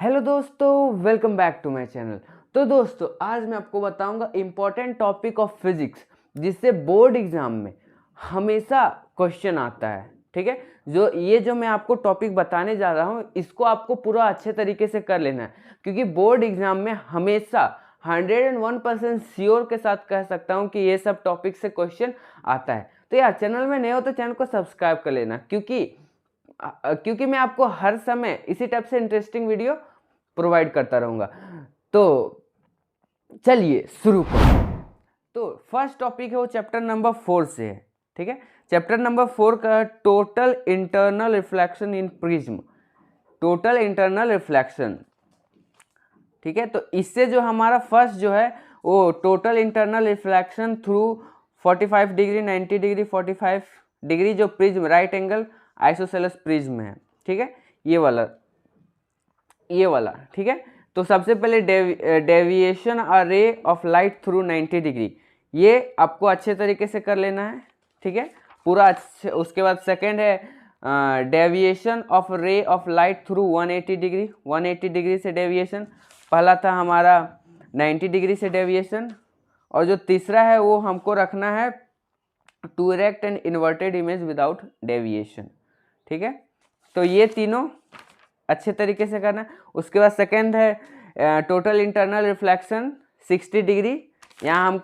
Hello दोस्तों, welcome back to my channel. तो दोस्तों, आज मैं आपको बताऊंगा इम्पोर्टेंट टॉपिक ऑफ फिजिक्स जिससे बोर्ड एग्जाम में हमेशा क्वेश्चन आता है। ठीक है, जो मैं आपको टॉपिक बताने जा रहा हूँ इसको आपको पूरा अच्छे तरीके से कर लेना है, क्योंकि बोर्ड एग्जाम में हमेशा 101% श्योर के साथ कह सकता हूँ कि ये सब टॉपिक से क्वेश्चन आता है। तो यार, चैनल में नए हो तो चैनल को सब्सक्राइब कर लेना, क्योंकि मैं आपको हर समय इसी टाइप से इंटरेस्टिंग वीडियो प्रोवाइड करता रहूंगा। तो चलिए शुरू करें। तो फर्स्ट टॉपिक है वो चैप्टर नंबर 4 से है। ठीक है, चैप्टर नंबर 4 का total internal reflection in prism, total internal reflection. ठीक है, तो इससे जो हमारा फर्स्ट जो है वो total internal reflection through 45 degree, 90 degree, 45 degree जो prism right angle isosceles prism है। ठीक है, ये वाला। ठीक है, तो सबसे पहले deviation a ray of light through 90 degree, ये आपको अच्छे तरीके से कर लेना है। ठीक है, पूरा अच्छे। उसके बाद सेकंड है deviation of ray of light through 180 degree, 180 degree से डेविएशन। पहला था हमारा 90 डिग्री से डेविएशन। और जो तीसरा है वो हमको रखना है to erect and inverted image without deviation. ठीक है, तो ये तीनों अच्छे तरीके से करना है। उसके बाद सेकंड है टोटल इंटरनल रिफ्लेक्शन 60 डिग्री। यहाँ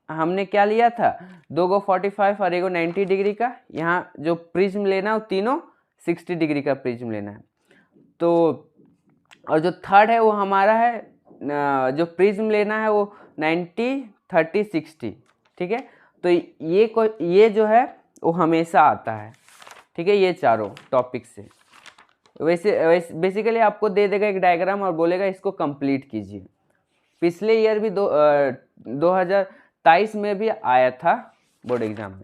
हमने क्या लिया था, दो गो 45 और एगो 90 डिग्री का। यहाँ जो प्रिज्म लेना है वो तीनों 60 डिग्री का प्रिज्म लेना है। तो और जो थर्ड है वो हमारा है जो प्रिज्म लेना है वो 90 30 60। ठीक है, तो ये जो है वो हमेशा आता है। ठीक है, ये चारों टॉपिक से वैसे बेसिकली आपको दे देगा एक डायग्राम और बोलेगा इसको कंप्लीट कीजिए। पिछले ईयर भी 2023 में भी आया था बोर्ड एग्जाम में।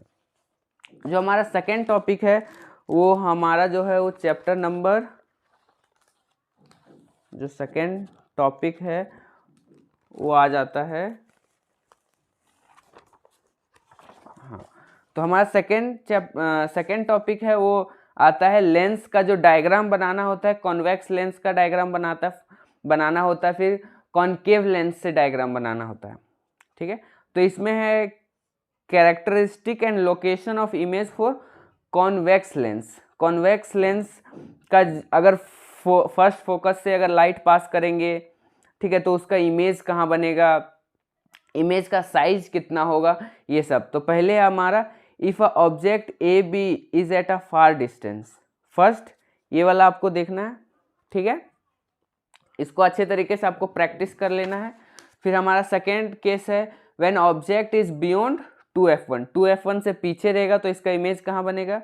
जो हमारा सेकेंड टॉपिक है वो हमारा जो है वो चैप्टर नंबर, जो सेकेंड टॉपिक है वो आ जाता है, हाँ, तो हमारा सेकेंड टॉपिक है वो आता है लेंस का जो डायग्राम बनाना होता है। कॉन्वेक्स लेंस का डायग्राम बनाना होता है, फिर कॉनकेव लेंस से डायग्राम बनाना होता है। ठीक है, तो इसमें है characteristic and location of image for convex lens. Convex lens का अगर फर्स्ट फोकस से अगर लाइट पास करेंगे, ठीक है, तो उसका इमेज कहाँ बनेगा, इमेज का साइज कितना होगा, ये सब। तो पहले हमारा if a object A B is at a far distance, first ये वाला आपको देखना है। ठीक है, इसको अच्छे तरीके से आपको प्रैक्टिस कर लेना है। फिर हमारा सेकेंड केस है when object is beyond 2f1, 2f1 से पीछे रहेगा तो इसका इमेज कहाँ बनेगा।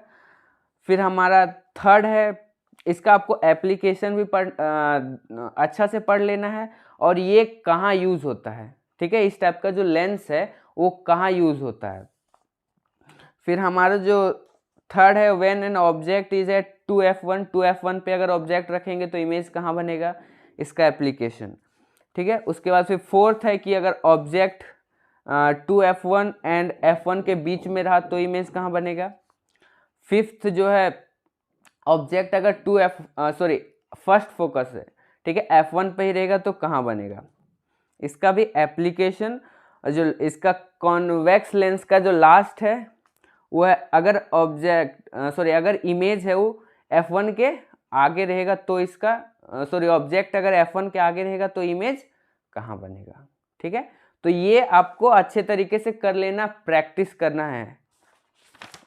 फिर हमारा थर्ड है, इसका आपको एप्लीकेशन भी अच्छा से पढ़ लेना है और ये कहाँ यूज होता है। ठीक है, इस टाइप का जो लेंस है वो कहाँ यूज होता है। फिर हमारा जो थर्ड है when an object is at 2f1, 2f1 पे अगर ऑब्जेक्ट रखेंगे तो इमेज कहाँ बनेगा, इसका एप्लीकेशन। ठीक है, उसके बाद फिर फोर्थ है कि अगर ऑब्जेक्ट 2f1 एंड f1 के बीच में रहा तो इमेज कहाँ बनेगा। फिफ्थ जो है ऑब्जेक्ट अगर फर्स्ट फोकस है, ठीक है, f1 पे ही रहेगा तो कहाँ बनेगा, इसका भी एप्लीकेशन। जो इसका कॉन्वेक्स लेंस का जो लास्ट है वो है अगर अगर इमेज है वो f1 के आगे रहेगा तो इसका ऑब्जेक्ट अगर f1 के आगे रहेगा तो इमेज कहाँ बनेगा। ठीक है, तो ये आपको अच्छे तरीके से कर लेना, प्रैक्टिस करना है।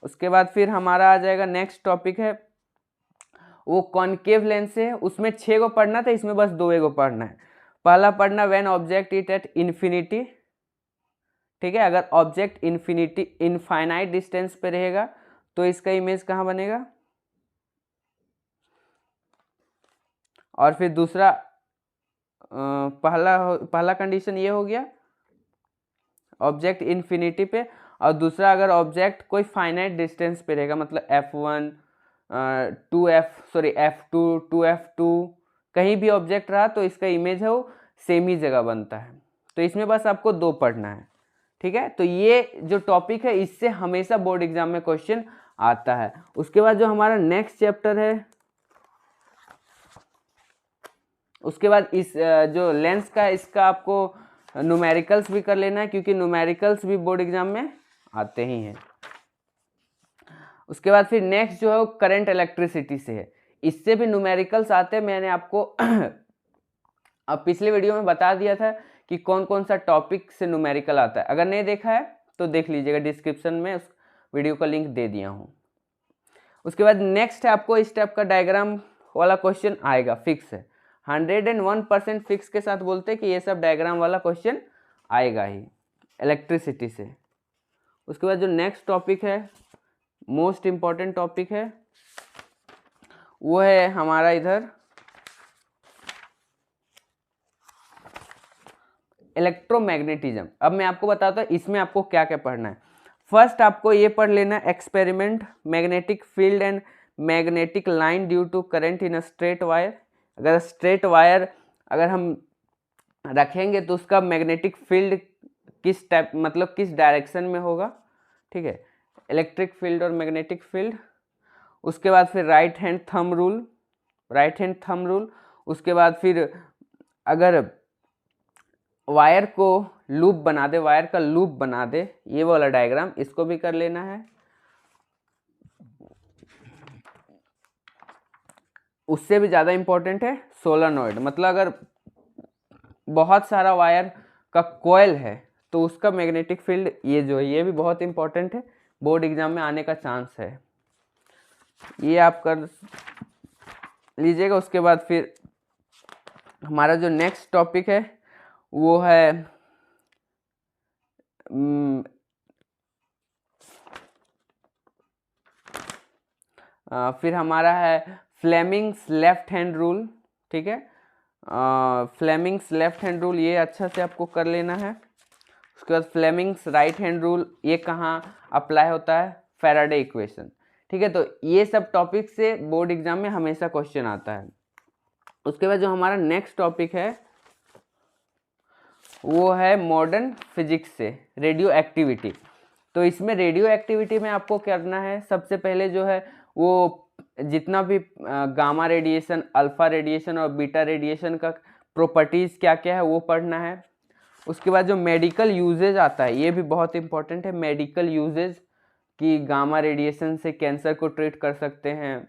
उसके बाद फिर हमारा आ जाएगा नेक्स्ट टॉपिक है वो कॉनकेव लेंस है। उसमें 6 गो पढ़ना था, इसमें बस 2 गो पढ़ना है। पहला पढ़ना when object it at infinity. ठीक है, अगर ऑब्जेक्ट इनफाइनाइट डिस्टेंस पे रहेगा तो इसका इमेज कहाँ बनेगा। और फिर दूसरा पहला कंडीशन ये हो गया ऑब्जेक्ट इन्फिनिटी पे, और दूसरा अगर ऑब्जेक्ट कोई फाइनाइट डिस्टेंस पे रहेगा, मतलब f1 f2 2f2 कहीं भी ऑब्जेक्ट रहा तो इसका इमेज है वो सेम ही जगह बनता है। तो इसमें बस आपको 2 पढ़ना है। ठीक है, तो ये जो टॉपिक है इससे हमेशा बोर्ड एग्जाम में क्वेश्चन आता है। उसके बाद जो हमारा नेक्स्ट चैप्टर है उसके बाद इस जो लेंस का इसका आपको न्यूमेरिकल्स भी कर लेना है, क्योंकि न्यूमेरिकल्स भी बोर्ड एग्जाम में आते ही हैं। उसके बाद फिर नेक्स्ट जो है वो करंट इलेक्ट्रिसिटी से है, इससे भी न्यूमेरिकल्स आते हैं। मैंने आपको अब पिछले वीडियो में बता दिया था कि कौन कौन सा टॉपिक से न्यूमेरिकल आता है। अगर नहीं देखा है तो देख लीजिएगा, डिस्क्रिप्शन में उस वीडियो का लिंक दे दिया हूँ। उसके बाद नेक्स्ट है आपको इस टाइप का डायग्राम वाला क्वेश्चन आएगा, फिक्स है 101% फिक्स के साथ बोलते हैं कि ये सब डायग्राम वाला क्वेश्चन आएगा ही इलेक्ट्रिसिटी से। उसके बाद जो नेक्स्ट टॉपिक है, मोस्ट इम्पॉर्टेंट टॉपिक है, वो है हमारा इधर इलेक्ट्रोमैग्नेटिज्म। अब मैं आपको बताता हूँ इसमें आपको क्या क्या पढ़ना है। फर्स्ट आपको ये पढ़ लेना experiment magnetic field and magnetic line due to current in a straight wire. अगर स्ट्रेट वायर अगर हम रखेंगे तो उसका मैग्नेटिक फील्ड किस टाइप, मतलब किस डायरेक्शन में होगा, ठीक है, इलेक्ट्रिक फील्ड और मैग्नेटिक फील्ड। उसके बाद फिर राइट हैंड थंब रूल। उसके बाद फिर अगर वायर को लूप बना दे, वायर का लूप बना दे, ये वाला डायग्राम, इसको भी कर लेना है। उससे भी ज़्यादा इंपॉर्टेंट है सोलेनॉइड, मतलब अगर बहुत सारा वायर का कॉइल है तो उसका मैग्नेटिक फील्ड ये जो है ये भी बहुत इंपॉर्टेंट है, बोर्ड एग्जाम में आने का चांस है, ये आप कर लीजिएगा। उसके बाद फिर हमारा जो नेक्स्ट टॉपिक है वो है फिर हमारा है फ्लेमिंग्स लेफ्ट हैंड रूल, ठीक है, फ्लेमिंग्स लेफ्ट हैंड रूल ये अच्छा से आपको कर लेना है। उसके बाद फ्लेमिंग्स राइट हैंड रूल, ये कहाँ अप्लाई होता है, फैराडे इक्वेशन, ठीक है। तो ये सब टॉपिक से बोर्ड एग्जाम में हमेशा क्वेश्चन आता है। उसके बाद जो हमारा नेक्स्ट टॉपिक है वो है मॉडर्न फिजिक्स से रेडियो एक्टिविटी। तो इसमें रेडियो एक्टिविटी में आपको करना है, सबसे पहले जो है वो जितना भी गामा रेडिएशन, अल्फा रेडिएशन और बीटा रेडिएशन का प्रॉपर्टीज़ क्या क्या है वो पढ़ना है। उसके बाद जो मेडिकल यूजेज आता है ये भी बहुत इंपॉर्टेंट है, मेडिकल यूजेज कि गामा रेडिएशन से कैंसर को ट्रीट कर सकते हैं,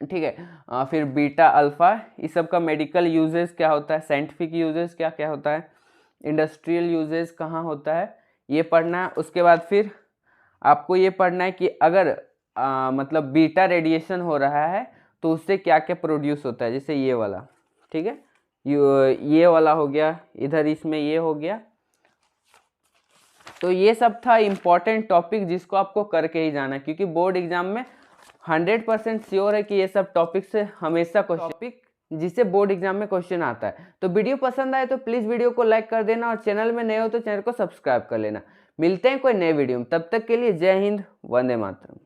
ठीक है। फिर बीटा अल्फा, इस सब का मेडिकल यूजेस क्या होता है, साइंटिफिक यूजेस क्या क्या होता है, इंडस्ट्रियल यूजेस कहाँ होता है, ये पढ़ना है। उसके बाद फिर आपको ये पढ़ना है कि अगर मतलब बीटा रेडिएशन हो रहा है तो उससे क्या क्या प्रोड्यूस होता है, जैसे ये वाला, ठीक है, ये वाला हो गया, इधर इसमें ये हो गया। तो ये सब था इम्पॉर्टेंट टॉपिक जिसको आपको करके ही जाना है, क्योंकि बोर्ड एग्जाम में 100% श्योर है कि ये सब टॉपिक से हमेशा टॉपिक जिससे बोर्ड एग्जाम में क्वेश्चन आता है। तो वीडियो पसंद आए तो प्लीज़ वीडियो को लाइक कर देना और चैनल में नए हो तो चैनल को सब्सक्राइब कर लेना। मिलते हैं कोई नए वीडियो में, तब तक के लिए जय हिंद, वंदे मातरम।